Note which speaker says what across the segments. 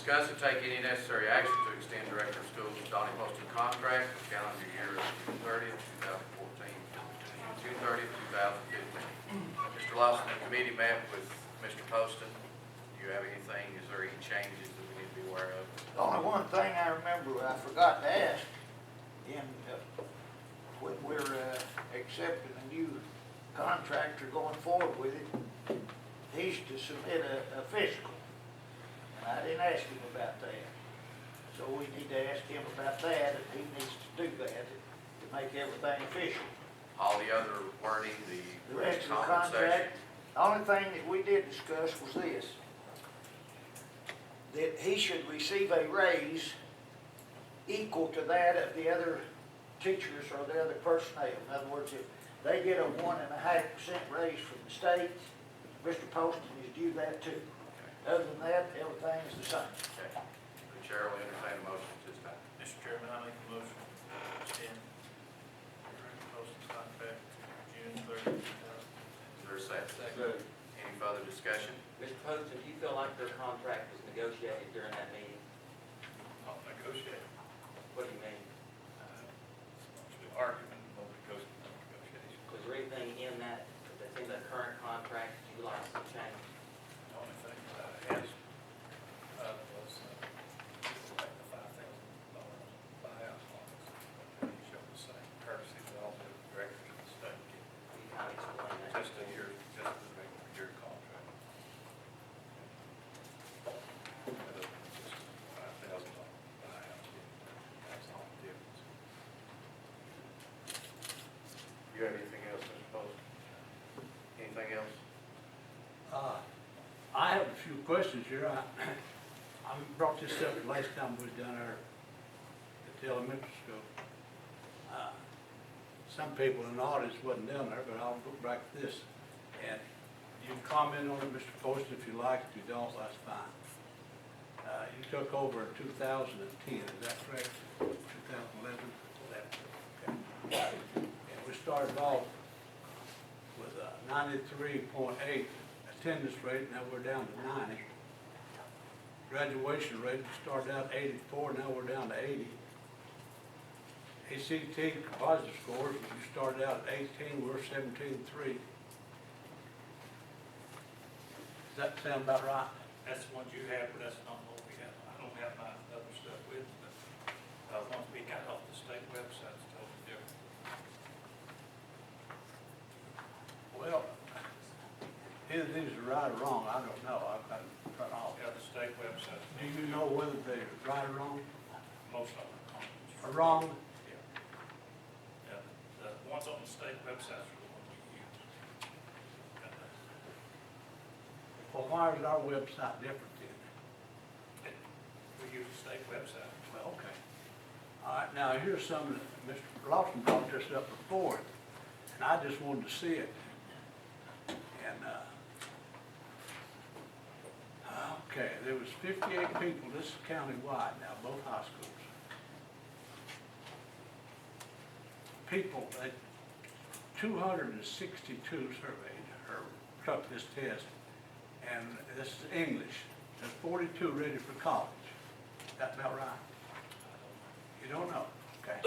Speaker 1: Discuss and take any necessary action to extend Director of Schools Donnie Poston contract for calendar year of June 30th, 2014, June 30th, 2015. Mr. Lawson, the committee met with Mr. Poston. Do you have anything? Is there any changes that we need to be aware of?
Speaker 2: The only one thing I remember I forgot to ask, when we're accepting a new contractor going forward with it, he's to submit a fiscal. And I didn't ask him about that. So we need to ask him about that, and he needs to do that to make everything official.
Speaker 1: All the other wording, the
Speaker 2: rest of the
Speaker 1: compensation.
Speaker 2: contract, the only thing that we did discuss was this, that he should receive a raise equal to that of the other teachers or the other personnel. In other words, if they get a 1.5% raise from the state, Mr. Poston is due that too. Other than that, everything is the same.
Speaker 1: Okay. The chair will entertain a motion at this time.
Speaker 3: Mr. Chairman, I make a motion to extend Director Poston's contract to June 30th, 2000.
Speaker 1: Is there a second?
Speaker 4: Second.
Speaker 1: Any further discussion?
Speaker 4: Mr. Poston, do you feel like their contract was negotiated during that meeting?
Speaker 3: I'll negotiate.
Speaker 4: What do you mean?
Speaker 3: It's an argument, no negotiation.
Speaker 4: Was there anything in that, that's in the current contract that you would like to change?
Speaker 3: The only thing that I asked was like the $5,000 buyout bonus. He showed the same courtesy that all the directors of the state get.
Speaker 4: Can you kind of explain that?
Speaker 3: Just a regular year contract. Just $5,000 buyout. That's all the difference.
Speaker 1: You have anything else, Mr. Poston? Anything else?
Speaker 5: I have a few questions here. I brought this up the last time we was down there at the elementary school. Some people in the audience wasn't down there, but I'll look back at this. And you can comment on it, Mr. Poston, if you like. If you don't, that's fine. You took over in 2010, is that correct? 2011? Okay. And we started off with a 93.8 attendance rate, now we're down to 90. Graduation rate, we started out 84, now we're down to 80. ACT composite scores, we started out at 18, we're 17.3. Does that sound about right?
Speaker 3: That's the ones you have, but that's not what we have. I don't have my other stuff with me, but once we got off the state website, it's totally different.
Speaker 5: Well, either these are right or wrong, I don't know, I've got to turn off.
Speaker 3: Yeah, the state website.
Speaker 5: Do you know whether they're right or wrong?
Speaker 3: Most of them are.
Speaker 5: Or wrong?
Speaker 3: Yeah. The ones on the state website are the ones we use.
Speaker 5: Well, why is our website different then?
Speaker 3: We use the state website.
Speaker 5: Well, okay. All right, now here's some that Mr. Lawson brought this up before, and I just wanted to see it. And, okay, there was 58 people, this is countywide now, both high schools. People, 262 surveyed or took this test, and this is English. There's 42 ready for college. That about right? You don't know? Okay.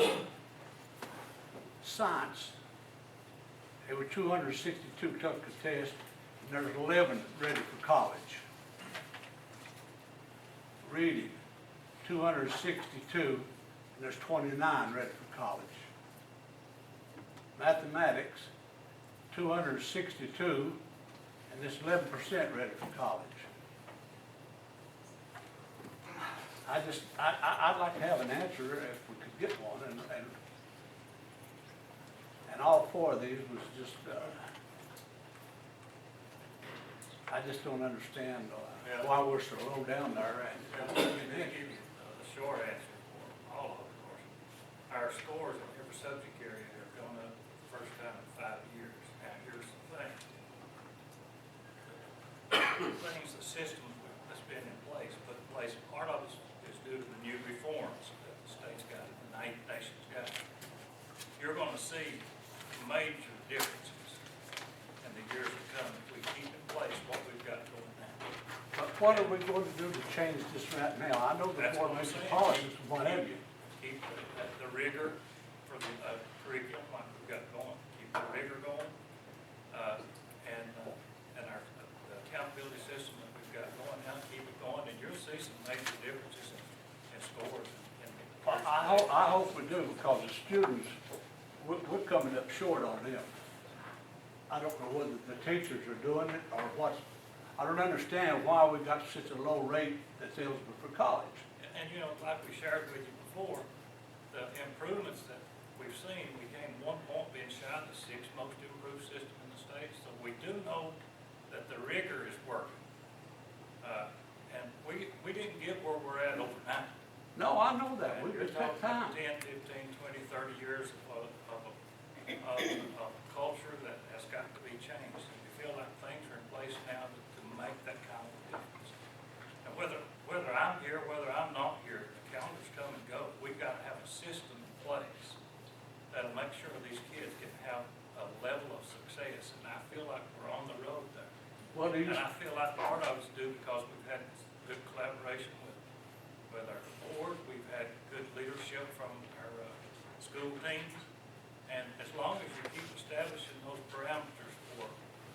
Speaker 5: Science, there were 262 took the test, and there's 11 ready for college. Reading, 262, and there's 29 ready for college. Mathematics, 262, and there's 11% ready for college. I'd like to have an answer if we could get one, and all four of these was just, I just don't understand why we're so low down there.
Speaker 3: The short answer for all of them, of course, our scores in every subject area have gone up for the first time in 5 years. Now, here's the thing. The systems that's been in place, put in place, part of it is due to the new reforms that the state's got, and the nation's got. You're going to see major differences in the years to come if we keep in place what we've got going now.
Speaker 5: what are we going to do to change this right now? I know the
Speaker 3: That's what I'm
Speaker 5: formation
Speaker 3: saying.
Speaker 5: policies, what have you.
Speaker 3: Keep the rigor for the curriculum like we've got going, keep the rigor going, and our the accountability system that we've got going now, keep it going, and you'll see some major differences in scores.
Speaker 5: Well, I hope we do, because the students, we're coming up short on them. I don't know whether the teachers are doing it or what. I don't understand why we got such a low rate that's eligible for college.
Speaker 3: And you know, like we shared with you before, the improvements that we've seen, we came 1 point being shy of the 6th most improved system in the state. So we do know that the rigor is working. And we didn't get where we're at overnight.
Speaker 5: No, I know that,
Speaker 3: And
Speaker 5: we
Speaker 3: you're
Speaker 5: just got
Speaker 3: talking
Speaker 5: time.
Speaker 3: 10, 15, 20, 30 years of a culture that has got to be changed. And we feel like things are in place now to make that kind of difference. And whether I'm here, whether I'm not here, the calendars come and go. We've got to have a system in place that'll make sure these kids can have a level of success. And I feel like we're on the road there.
Speaker 5: What do you,
Speaker 3: And I feel like part of it's due because we've had good collaboration with our board. We've had good leadership from our school teams. And as long as you keep establishing those parameters for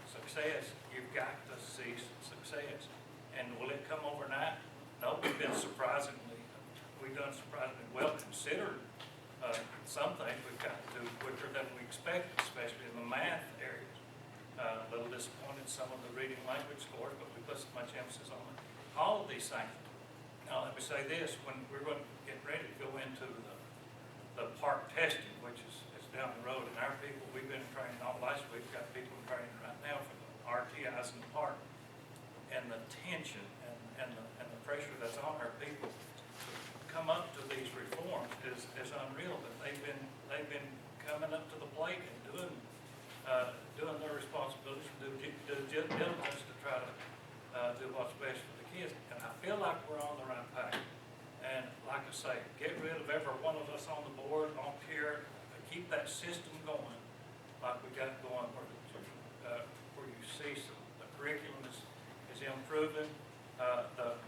Speaker 3: success, you've got to see success. And will it come overnight? No, we've done surprisingly well considered. Some things we've got to do quicker than we expected, especially in the math areas. A little disappointed in some of the reading language scores, but we put so much emphasis on it. All of these things. Now, let me say this, when we're going to get ready to go into the park testing, which is down the road, and our people, we've been training all last week, got people in training right now for the RTIs in the park. And the tension and the pressure that's on our people to come up to these reforms is unreal, but they've been coming up to the plate and doing their responsibilities, due diligence to try to do what's best for the kids. And I feel like we're on the right path. And like I say, get rid of every one of us on the board, on here, keep that system going like we got going where you see the curriculum is improving, the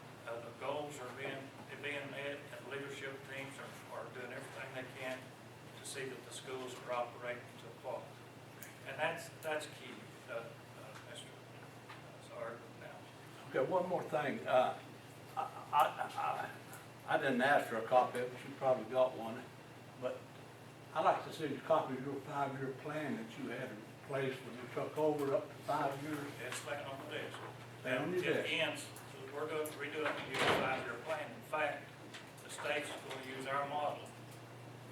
Speaker 3: goals are being met, and leadership teams are doing everything they can to see that the schools are operating to quality. And that's key, Mr. Sorry, now.
Speaker 5: okay, one more thing. I didn't ask for a copy of it, but you probably got one. But I'd like to see a copy of your 5-year plan that you had in place when you took over up to 5 years.
Speaker 3: It's laying on the desk.
Speaker 5: Laying on your
Speaker 3: It
Speaker 5: desk.
Speaker 3: ends, we're going to redo it and use a 5-year plan. In fact, the state's going to use our model.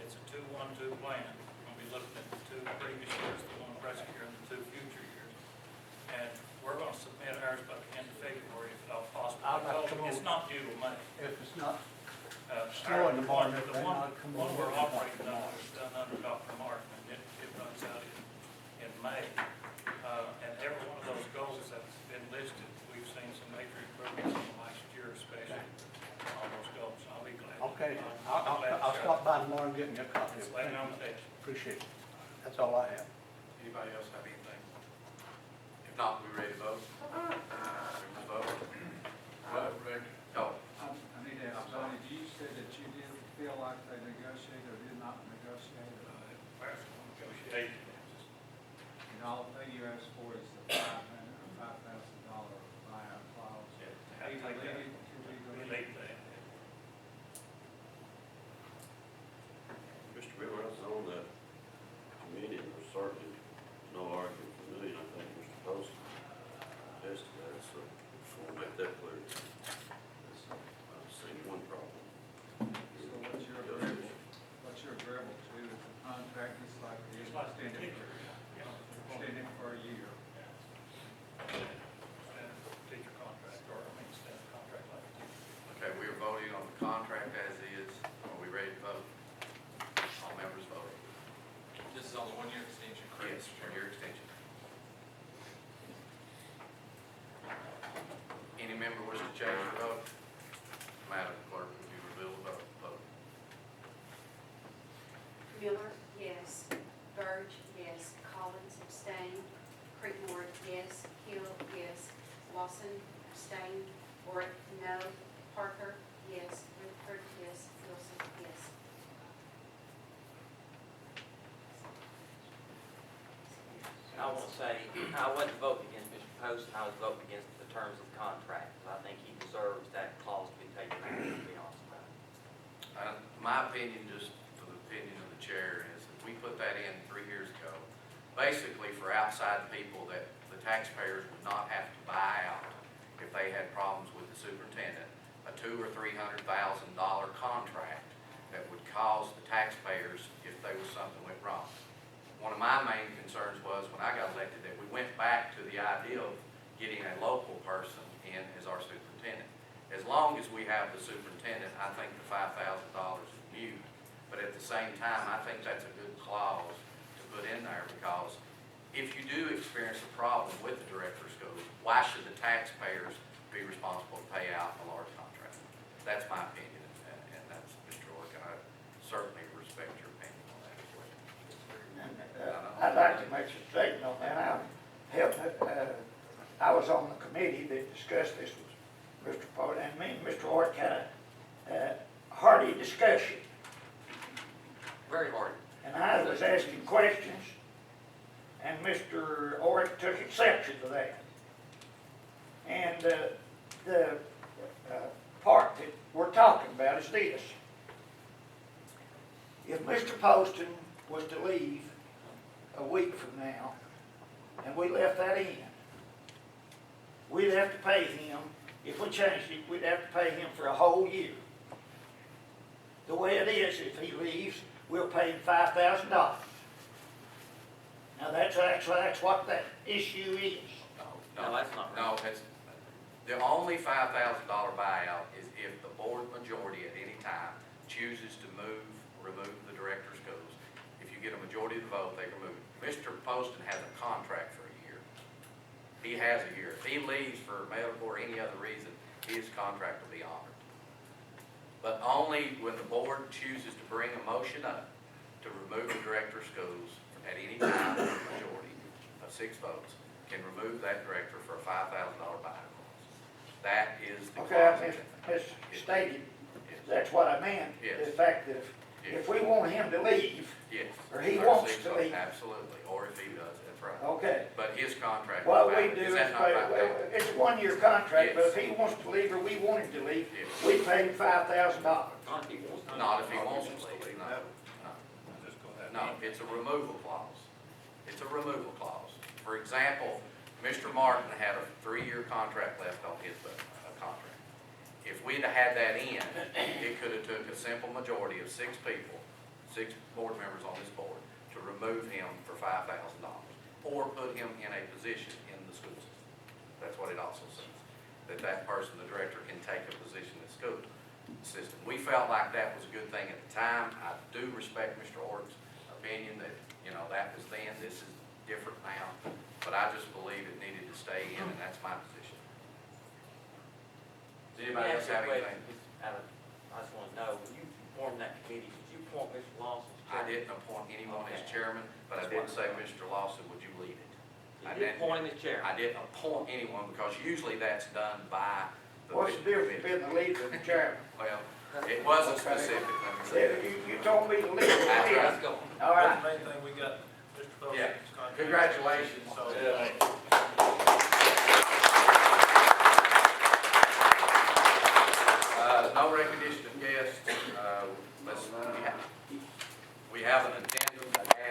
Speaker 3: It's a 2-1-2 plan. We're going to be looking at the 2 previous years, the 1 present year, and the 2 future years. And we're going to submit ours by the end of February, if at all possible.
Speaker 5: I'd like to
Speaker 3: It's not due till May.
Speaker 5: If it's not
Speaker 3: Our-
Speaker 5: snow in the morning,
Speaker 3: the
Speaker 5: then
Speaker 3: one
Speaker 5: I'll come
Speaker 3: one
Speaker 5: over.
Speaker 3: we're operating on is done under Dr. Martin, and it runs out in May. And every one of those goals that's been listed, we've seen some major improvements in the last year, especially on those goals. I'll be glad.
Speaker 5: Okay,
Speaker 3: I'll be glad to
Speaker 5: I'll
Speaker 3: share.
Speaker 5: stop by tomorrow and get me a copy.
Speaker 3: It's laying on the desk.
Speaker 5: Appreciate it. That's all I have.
Speaker 1: Anybody else have anything? If not, we ready to vote? Let's vote.
Speaker 6: Rick,
Speaker 1: Oh,
Speaker 6: I need to ask Donnie, you said that you didn't feel like they negotiated or did not negotiate?
Speaker 3: Where's the negotiation?
Speaker 6: And all thing you asked for is the $5,000 buyout clause.
Speaker 3: Yeah,
Speaker 6: Be
Speaker 3: I take that.
Speaker 6: deleted, to be
Speaker 3: We
Speaker 6: deleted.
Speaker 3: leave that.
Speaker 7: Mr. Miller, I was on that committee, and there's certainly no argument for me. I think Mr. Poston attested to that, so just want to make that clear. I've seen one problem.
Speaker 6: So what's your agreeable to, is the contract is like the
Speaker 3: It's like the
Speaker 6: extended,
Speaker 3: teacher.
Speaker 6: extended for a year?
Speaker 3: Teacher contract, or I mean, extended contract like a teacher.
Speaker 1: okay, we are voting on the contract as is. Are we ready to vote? All members voting.
Speaker 8: This is on the 1-year extension, correct?
Speaker 1: Yes, for your extension. Any member wish to change their vote? Madam Clerk, would you reveal the vote?
Speaker 9: Miller, yes. Burge, yes. Collins, abstain. Creekmore, yes. Hill, yes. Lawson, abstain. Oric, no. Parker, yes. Rutherford, yes. Wilson, yes.
Speaker 4: I want to say, I wasn't voting against Mr. Poston, I was voting against the terms of the contract. I think he deserves that clause to be taken out, to be honest about it.
Speaker 1: My opinion, just for the opinion of the chair, is that we put that in 3 years ago, basically for outside people that the taxpayers would not have to buy out if they had problems with the superintendent, a $200,000 or $300,000 contract that would cause the taxpayers if there was something went wrong. One of my main concerns was when I got elected that we went back to the idea of getting a local person in as our superintendent. As long as we have the superintendent, I think the $5,000 is mute. But at the same time, I think that's a good clause to put in there because if you do experience a problem with the director of schools, why should the taxpayers be responsible to pay out a large contract? That's my opinion, and that's Mr. Ork, and I certainly respect your opinion on that as well.
Speaker 2: And, I'd like to make a statement on that. I was on the committee that discussed this with Mr. Potter, and me and Mr. Ork had a hearty discussion.
Speaker 4: Very hard.
Speaker 2: And I was asking questions, and Mr. Ork took exception to that. And the part that we're talking about is this. If Mr. Poston was to leave a week from now, and we left that in, we'd have to pay him, if we changed it, we'd have to pay him for a whole year. The way it is, if he leaves, we'll pay him $5,000. Now, that's what that issue is.
Speaker 4: No, that's not right.
Speaker 1: No, it's, the only $5,000 buyout is if the board majority at any time chooses to remove the director of schools. If you get a majority of the vote, they remove it. Mr. Poston has a contract for a year. He has a year. If he leaves for medical or any other reason, his contract will be honored. But only when the board chooses to bring a motion up to remove the director of schools at any time, a majority of 6 votes, can remove that director for a $5,000 buyout clause. That is the
Speaker 2: Okay, I
Speaker 1: clause.
Speaker 2: misstated.
Speaker 1: Yes.
Speaker 2: That's what I meant.
Speaker 1: Yes.
Speaker 2: The fact that if we want him to leave,
Speaker 1: Yes.
Speaker 2: or he
Speaker 1: Or
Speaker 2: wants
Speaker 1: 6
Speaker 2: to
Speaker 1: votes,
Speaker 2: leave.
Speaker 1: Absolutely, or if he does, that's right.
Speaker 2: okay.
Speaker 1: But his contract.
Speaker 2: What
Speaker 1: is
Speaker 2: we
Speaker 1: valid.
Speaker 2: do
Speaker 1: Is
Speaker 2: is
Speaker 1: that not
Speaker 2: pay,
Speaker 1: right,
Speaker 2: well,
Speaker 1: Dan?
Speaker 2: it's a 1-year contract, but
Speaker 1: Yes.
Speaker 2: if he wants to leave or we want him to leave,
Speaker 1: Yes.
Speaker 2: we pay him $5,000.
Speaker 4: Not if he wants to.
Speaker 1: Not if he wants to leave, no.
Speaker 3: Just go ahead.
Speaker 1: No, it's a removal clause. It's a removal clause. For example, Mr. Martin had a 3-year contract left on his contract. If we'd have had that in, it could have took a simple majority of 6 people, 6 board members on this board, to remove him for $5,000, or put him in a position in the school system. That's what it also says, that person, the director, can take a position in the school system. We felt like that was a good thing at the time. I do respect Mr. Ork's opinion that, that was then, this is different now, but I just believe it needed to stay in, and that's my position. Does anybody else have anything?
Speaker 4: I just want to know, when you formed that committee, did you appoint Mr. Lawson as
Speaker 1: I
Speaker 4: chairman?
Speaker 1: didn't appoint anyone as
Speaker 4: Okay.
Speaker 1: chairman, but I did say, Mr. Lawson, would you lead it? I
Speaker 4: You did
Speaker 1: didn't-
Speaker 4: appoint him as chairman?
Speaker 1: I didn't appoint anyone, because usually that's done by the.
Speaker 2: What's the difference between the leader and the chairman?
Speaker 1: Well, it wasn't specific, let me say that.
Speaker 2: You told me the leader was
Speaker 1: That's
Speaker 2: the
Speaker 1: right.
Speaker 4: Let's
Speaker 2: leader.
Speaker 4: go.
Speaker 2: All right.
Speaker 3: The main thing, we got Mr. Poston's
Speaker 1: Yeah.
Speaker 3: contract.
Speaker 1: Congratulations.
Speaker 3: So,
Speaker 1: No recognition of guests, we have an attendance